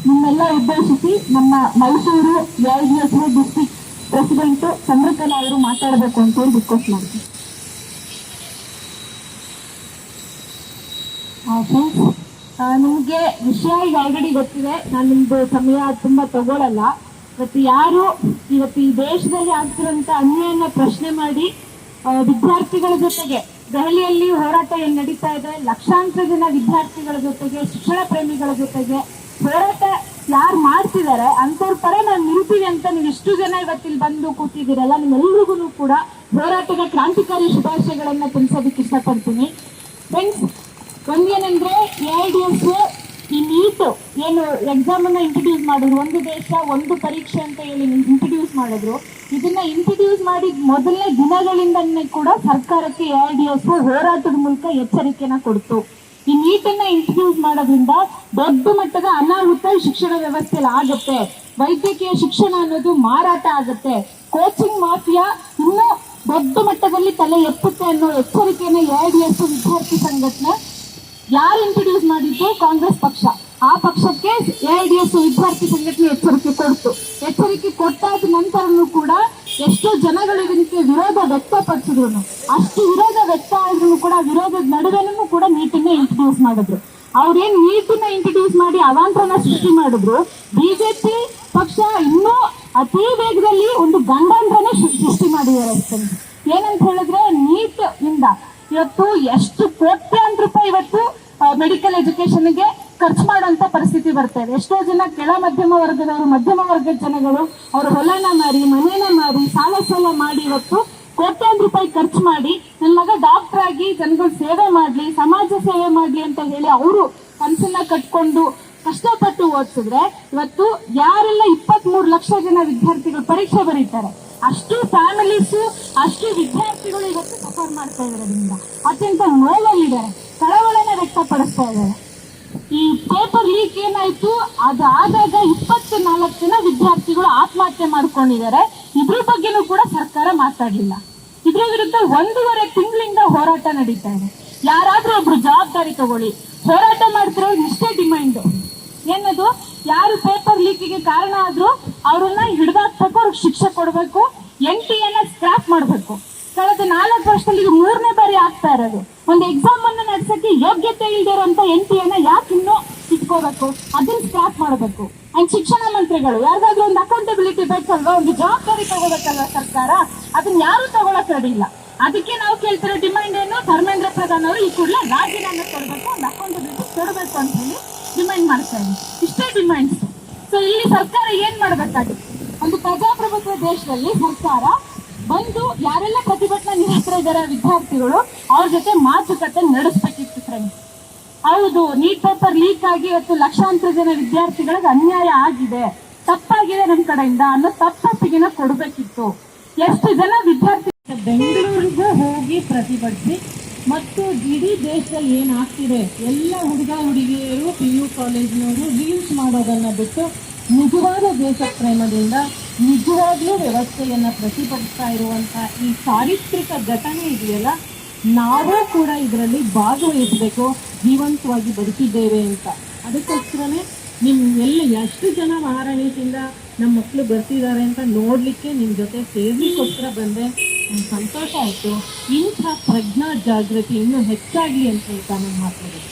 ನಿಮ್ಮೆಲ್ಲ ಉದ್ದೇಶಿಸಿ ನಮ್ಮ Mysuru AIDSO district president Chandrakala ಅವರು ಮಾತಾಡಬೇಕು ಅಂತ ಹೇಳಿ ರಿಕ್ವೆಸ್ಟ್ ಮಾಡ್ತೀನಿ. ನಿಮಗೆ ವಿಷಯ ಈಗ ಆಲ್ರೆಡಿ ಗೊತ್ತಿದೆ, ನಾನು ನಿಮ್ದು ಸಮಯ ತುಂಬಾ ತಗೊಳ್ಳಲ್ಲ. ಇವತ್ತು ಈ ದೇಶದಲ್ಲಿ ಆಗ್ತಿರೋಂಥ ಅನ್ಯಾಯನ ಪ್ರಶ್ನೆ ಮಾಡಿ ವಿದ್ಯಾರ್ಥಿಗಳ ಜೊತೆಗೆ ದೆಹಲಿಯಲ್ಲಿ ಹೋರಾಟ ಏನ್ ನಡೀತಾ ಇದೆ, ಲಕ್ಷಾಂತರ ಜನ ವಿದ್ಯಾರ್ಥಿಗಳ ಜೊತೆಗೆ ಶಿಕ್ಷಣ ಪ್ರೇಮಿಗಳ ಜೊತೆಗೆ ಹೋರಾಟ ಯಾರು ಮಾಡ್ತಿದ್ದಾರೆ ಅಂತವ್ರ ಪರ ನಾವು ನಿಲ್ತೀವಿ ಅಂತ ನೀವು ಇಷ್ಟು ಜನ ಇವತ್ತಿಲ್ಲಿ ಬಂದು ಕೂತಿದ್ದೀರಲ್ಲ, ನಿಮ್ಮೆಲ್ರಿಗೂ ಕೂಡ ಹೋರಾಟದ ಕ್ರಾಂತಿಕಾರಿ ಶುಭಾಶಯಗಳನ್ನ ತಿಳಿಸೋದಕ್ಕೆ ಇಷ್ಟಪಡ್ತೀನಿ. ಫ್ರೆಂಡ್ಸ್, ಒಂದೇನಂದ್ರೆ AIDSO ಈ ನೀಟ್ ಏನು ಎಕ್ಸಾಮ್ ಅನ್ನ ಇಂಟ್ರೊಡ್ಯೂಸ್ ಮಾಡಿದ್ರು, ಒಂದು ದೇಶ ಒಂದು ಪರೀಕ್ಷೆ ಅಂತ ಹೇಳಿ ಇಂಟ್ರೊಡ್ಯೂಸ್ ಮಾಡಿದ್ರು. ಇದನ್ನ ಇಂಟ್ರೊಡ್ಯೂಸ್ ಮಾಡಿ ಮೊದಲನೇ ದಿನಗಳಿಂದನೇ ಕೂಡ ಸರ್ಕಾರಕ್ಕೆ AIDSO ಹೋರಾಟದ ಮೂಲಕ ಎಚ್ಚರಿಕೆನ ಕೊಡ್ತು. ಈ ನೀಟನ್ನ ಇಂಟ್ರೊಡ್ಯೂಸ್ ಮಾಡೋದ್ರಿಂದ ದೊಡ್ಡ ಮಟ್ಟದ ಅನಾಹುತ ಶಿಕ್ಷಣ ವ್ಯವಸ್ಥೆಯಲ್ಲಿ ಆಗುತ್ತೆ, ವೈದ್ಯಕೀಯ ಶಿಕ್ಷಣ ಅನ್ನೋದು ಮಾರಾಟ ಆಗುತ್ತೆ, ಕೋಚಿಂಗ್ ಮಾಫಿಯಾ ಇನ್ನೂ ದೊಡ್ಡ ಮಟ್ಟದಲ್ಲಿ ತಲೆ ಎತ್ತುತ್ತೆ ಅನ್ನೋ ಎಚ್ಚರಿಕೆನ AIDSO ವಿದ್ಯಾರ್ಥಿ ಸಂಘಟನೆ ಯಾರು ಇಂಟ್ರೊಡ್ಯೂಸ್ ಮಾಡಿದ್ದು? ಕಾಂಗ್ರೆಸ್ ಪಕ್ಷ. ಆ ಪಕ್ಷಕ್ಕೆ AIDSO ವಿದ್ಯಾರ್ಥಿ ಸಂಘಟನೆ ಎಚ್ಚರಿಕೆ ಕೊಟ್ಟಾದ ನಂತರನೂ ಕೂಡ ಎಷ್ಟೋ ಜನಗಳು ಇದಕ್ಕೆ ವಿರೋಧ ವ್ಯಕ್ತಪಡಿಸಿದ್ರು. ಅಷ್ಟು ವಿರೋಧ ವ್ಯಕ್ತ ಆದ್ರೂ ಕೂಡ ವಿರೋಧದ ನಡುವೆನೂ ಕೂಡ ನೀಟನ್ನ ಇಂಟ್ರೊಡ್ಯೂಸ್ ಮಾಡಿದ್ರು. ಅವ್ರೇನ್ ನೀಟನ್ನ ಇಂಟ್ರೊಡ್ಯೂಸ್ ಮಾಡಿ ಅವಾಂತರನ ಸೃಷ್ಟಿ ಮಾಡಿದ್ರು, ಬಿಜೆಪಿ ಪಕ್ಷ ಇನ್ನೂ ಅತಿ ವೇಗದಲ್ಲಿ ಒಂದು ಗಂಡಾಂತರನೇ ಸೃಷ್ಟಿ ಮಾಡಿದ್ದಾರೆ. ಏನಂತ ಹೇಳಿದ್ರೆ, ನೀಟ್ ಇಂದ ಇವತ್ತು ಎಷ್ಟು ಕೋಟ್ಯಾಂತರ ರೂಪಾಯಿ ಇವತ್ತು ಮೆಡಿಕಲ್ ಎಜುಕೇಶನ್ಗೆ ಖರ್ಚು ಮಾಡುವಂತ ಪರಿಸ್ಥಿತಿ ಬರ್ತಾ ಇದೆ. ಎಷ್ಟೋ ಜನ ಕೆಳ ಮಧ್ಯಮ ವರ್ಗದವರು, ಮಧ್ಯಮ ವರ್ಗದ ಜನಗಳು ಅವ್ರ ಹೊಲನ ಮಾರಿ, ಮನೇನ ಮಾರಿ, ಸಾಲ ಮಾಡಿ ಇವತ್ತು ಕೋಟ್ಯಾಂತರ ರೂಪಾಯಿ ಖರ್ಚು ಮಾಡಿ ನನ್ನ ಮಗ ಡಾಕ್ಟರ್ ಆಗಿ ಜನಗಳ ಸೇವೆ ಮಾಡ್ಲಿ, ಸಮಾಜ ಸೇವೆ ಮಾಡ್ಲಿ ಅಂತ ಹೇಳಿ ಅವರು ಕನಸನ್ನ ಕಟ್ಕೊಂಡು ಕಷ್ಟಪಟ್ಟು ಓದಿಸಿದ್ರೆ ಇವತ್ತು ಯಾರೆಲ್ಲ 23 ಲಕ್ಷ ಜನ ವಿದ್ಯಾರ್ಥಿಗಳು ಪರೀಕ್ಷೆ ಬರೀತಾರೆ, ಅಷ್ಟು ಫ್ಯಾಮಿಲೀಸು, ಅಷ್ಟು ವಿದ್ಯಾರ್ಥಿಗಳು ಇವತ್ತು ಸಫರ್ ಮಾಡ್ತಾ ಇರೋದ್ರಿಂದ ಅತ್ಯಂತ ನೋವಲ್ಲಿದ್ದಾರೆ, ಕಳವಳನ ವ್ಯಕ್ತಪಡಿಸ್ತಾ ಇದ್ದಾರೆ. ಈ ಪೇಪರ್ ಲೀಕ್ ಏನಾಯ್ತು, ಅದಾದಾಗ 24 ಜನ ವಿದ್ಯಾರ್ಥಿಗಳು ಆತ್ಮಹತ್ಯೆ ಮಾಡ್ಕೊಂಡಿದ್ದಾರೆ. ಇದ್ರ ಬಗ್ಗೆನೂ ಕೂಡ ಸರ್ಕಾರ ಮಾತಾಡ್ಲಿಲ್ಲ. ಇದ್ರ ವಿರುದ್ಧ 1.5 ತಿಂಗಳಿಂದ ಹೋರಾಟ ನಡೀತಾ ಇದೆ. ಯಾರಾದ್ರೂ ಒಬ್ರು ಜವಾಬ್ದಾರಿ ತಗೊಳ್ಳಿ. ಹೋರಾಟ ಮಾಡ್ತಿರೋ ಇಷ್ಟೇ ಡಿಮ್ಯಾಂಡ್ ಏನದು, ಯಾರು ಪೇಪರ್ ಲೀಕಿಗೆ ಕಾರಣ ಆದ್ರೂ ಅವ್ರನ್ನ ಹಿಡಿದಾಕ್ಬೇಕು, ಅವ್ರಿಗೆ ಶಿಕ್ಷೆ ಕೊಡ್ಬೇಕು, NTA ಸ್ಕ್ರಾಪ್ ಮಾಡ್ಬೇಕು. ಕಳೆದ 4 ವರ್ಷದಲ್ಲಿ ಇದು 3ನೇ ಬಾರಿ ಆಗ್ತಾ ಇರೋದು. ಒಂದು ಎಕ್ಸಾಮ್ ಅನ್ನ ನಡೆಸಕ್ಕೆ ಯೋಗ್ಯತೆ ಇಲ್ಲದೆ ಇರುವಂತ NTA ಯಾಕೆ ಇನ್ನೂ ಇಟ್ಕೋಬೇಕು, ಅದನ್ನ ಸ್ಕ್ರಾಪ್ ಮಾಡಬೇಕು. ಅಂಡ್ ಶಿಕ್ಷಣ ಮಂತ್ರಿಗಳು ಯಾರಿಗಾದ್ರೂ ಒಂದು ಅಕೌಂಟಬಿಲಿಟಿ ಬೇಕಲ್ವಾ, ಒಂದು ಜವಾಬ್ದಾರಿ ತಗೋಬೇಕಲ್ವಾ ಸರ್ಕಾರ, ಅದನ್ನ ಯಾರು ತಗೊಳಕ್ ರೆಡಿ ಇಲ್ಲ. ಅದಕ್ಕೆ ನಾವು ಕೇಳ್ತಿರೋ ಡಿಮ್ಯಾಂಡ್ ಏನು, ಧರ್ಮೇಂದ್ರ ಪ್ರಧಾನ್ ಅವರು ಈ ಕೂಡಲೇ ರಾಜೀನಾಮೆ ಕೊಡಬೇಕು, ಒಂದು ಅಕೌಂಟಬಿಲಿಟಿ ಕೊಡಬೇಕು ಅಂತ ಹೇಳಿ ಡಿಮ್ಯಾಂಡ್ ಮಾಡ್ತಾ ಇದ್ದೀವಿ. ಇಷ್ಟೇ ಡಿಮ್ಯಾಂಡ್ಸ್. ಸೊ ಇಲ್ಲಿ ಸರ್ಕಾರ ಏನ್ ಮಾಡ್ಬೇಕಾಗಿತ್ತು, ಒಂದು ಪ್ರಜಾಪ್ರಭುತ್ವ ದೇಶದಲ್ಲಿ ಸರ್ಕಾರ ಬಂದು ಯಾರೆಲ್ಲ ಪ್ರತಿಭಟನಾ ನಿರತರ ಇದ್ದಾರೆ ವಿದ್ಯಾರ್ಥಿಗಳು ಅವ್ರ ಜೊತೆ ಮಾತುಕತೆ ನಡೆಸಬೇಕಿತ್ತು. ಫ್ರೆಂಡ್ಸ್, ಹೌದು, ನೀಟ್ ಪೇಪರ್ ಲೀಕ್ ಆಗಿ ಇವತ್ತು ಲಕ್ಷಾಂತರ ಜನ ವಿದ್ಯಾರ್ಥಿಗಳಿಗೆ ಅನ್ಯಾಯ ಆಗಿದೆ, ತಪ್ಪಾಗಿದೆ ನಮ್ಮ ಕಡೆಯಿಂದ ಅನ್ನೋ ತಪ್ಪಿಗೆನ ಕೊಡಬೇಕಿತ್ತು. ಎಷ್ಟು ಜನ ವಿದ್ಯಾರ್ಥಿ ಬೆಂಗಳೂರಿಗೂ ಹೋಗಿ ಪ್ರತಿಭಟಿಸಿ ಮತ್ತು ಇಡೀ ದೇಶದಲ್ಲಿ ಏನಾಗ್ತಿದೆ ಎಲ್ಲ ಹುಡುಗ ಹುಡುಗಿಯರು PU ಕಾಲೇಜಿನವರು ರೀಲ್ಸ್ ಮಾಡೋದನ್ನ ಬಿಟ್ಟು ನಿಜವಾದ ದೇಶ ಪ್ರೇಮದಿಂದ ನಿಜವಾಗ್ಲೂ ವ್ಯವಸ್ಥೆಯನ್ನ ಪ್ರತಿಭಟಿಸ್ತಾ ಇರುವಂತ ಈ ಚಾರಿತ್ರಿಕ ಘಟನೆ ಇದೆಯಲ್ಲ, ನಾವೂ ಕೂಡ ಇದರಲ್ಲಿ ಭಾಗವಹಿಸಬೇಕು, ಜೀವಂತವಾಗಿ ಬದುಕಿದ್ದೇವೆ ಅಂತ. ಅದಕ್ಕೋಸ್ಕರನೇ ಎಲ್ಲ ಎಷ್ಟು ಜನ ಮಹಾರಾಣಿಯಿಂದ ನಮ್ಮ ಮಕ್ಕಳು ಬರ್ತಿದ್ದಾರೆ ಅಂತ ನೋಡ್ಲಿಕ್ಕೆ ನಿಮ್ಮ ಜೊತೆ ಸೇರ್ಲಿಕ್ಕೋಸ್ಕರ ಬಂದೆ. ಸಂತೋಷ ಆಯಿತು. ಇಂಥ ಪ್ರಜ್ಞಾ ಜಾಗೃತಿ ಇನ್ನೂ ಹೆಚ್ಚಾಗಲಿ ಅಂತ ಹೇಳ್ತಾ ನಾನು ಮಾತಾಡೋದು.